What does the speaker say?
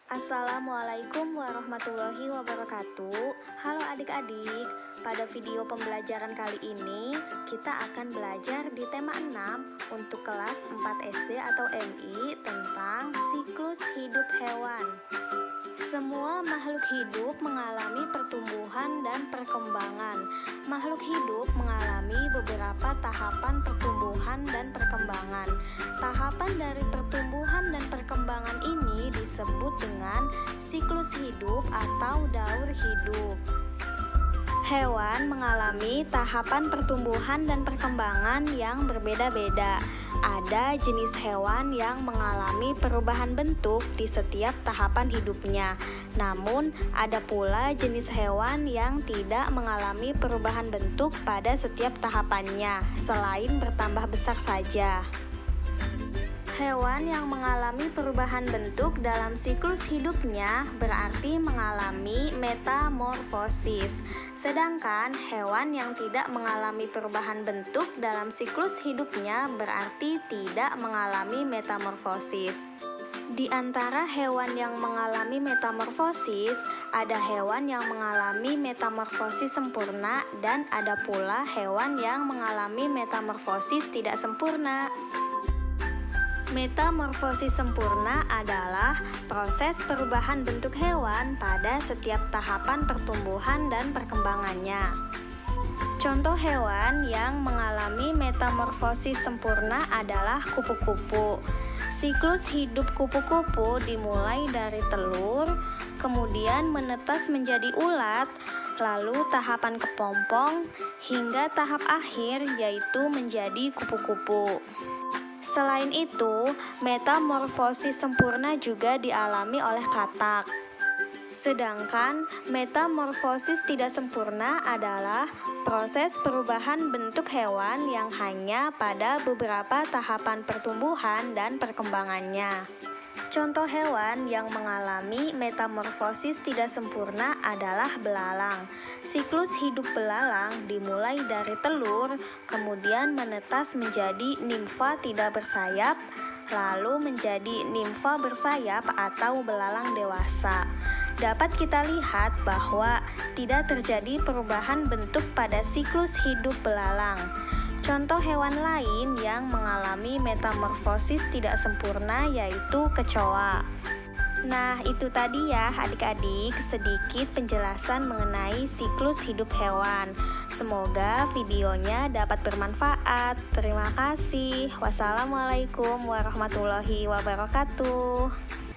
Assalamualaikum warahmatullahi wabarakatuh. Halo adik-adik, pada video pembelajaran kali ini kita akan belajar di tema 6 untuk kelas 4 SD atau MI tentang siklus hidup hewan. Semua makhluk hidup mengalami pertumbuhan dan perkembangan. Makhluk hidup mengalami beberapa tahapan pertumbuhan dan perkembangan. Tahapan dari pertumbuhan dan perkembangan ini disebut dengan siklus hidup atau daur hidup. Hewan mengalami tahapan pertumbuhan dan perkembangan yang berbeda-beda. Ada jenis hewan yang mengalami perubahan bentuk di setiap tahapan hidupnya. Namun, ada pula jenis hewan yang tidak mengalami perubahan bentuk pada setiap tahapannya, selain bertambah besar saja. Hewan yang mengalami perubahan bentuk dalam siklus hidupnya berarti mengalami metamorfosis. Sedangkan hewan yang tidak mengalami perubahan bentuk dalam siklus hidupnya berarti tidak mengalami metamorfosis. Di antara hewan yang mengalami metamorfosis, ada hewan yang mengalami metamorfosis sempurna dan ada pula hewan yang mengalami metamorfosis tidak sempurna. Metamorfosis sempurna adalah proses perubahan bentuk hewan pada setiap tahapan pertumbuhan dan perkembangannya. Contoh hewan yang mengalami metamorfosis sempurna adalah kupu-kupu. Siklus hidup kupu-kupu dimulai dari telur, kemudian menetas menjadi ulat, lalu tahapan kepompong, hingga tahap akhir yaitu menjadi kupu-kupu. Selain itu, metamorfosis sempurna juga dialami oleh katak. Sedangkan metamorfosis tidak sempurna adalah proses perubahan bentuk hewan yang hanya pada beberapa tahapan pertumbuhan dan perkembangannya. Contoh hewan yang mengalami metamorfosis tidak sempurna adalah belalang. Siklus hidup belalang dimulai dari telur, kemudian menetas menjadi nimfa tidak bersayap, lalu menjadi nimfa bersayap atau belalang dewasa. Dapat kita lihat bahwa tidak terjadi perubahan bentuk pada siklus hidup belalang. Contoh hewan lain yang mengalami metamorfosis tidak sempurna yaitu kecoa. Nah, itu tadi ya adik-adik sedikit penjelasan mengenai siklus hidup hewan. Semoga videonya dapat bermanfaat. Terima kasih. Wassalamualaikum warahmatullahi wabarakatuh.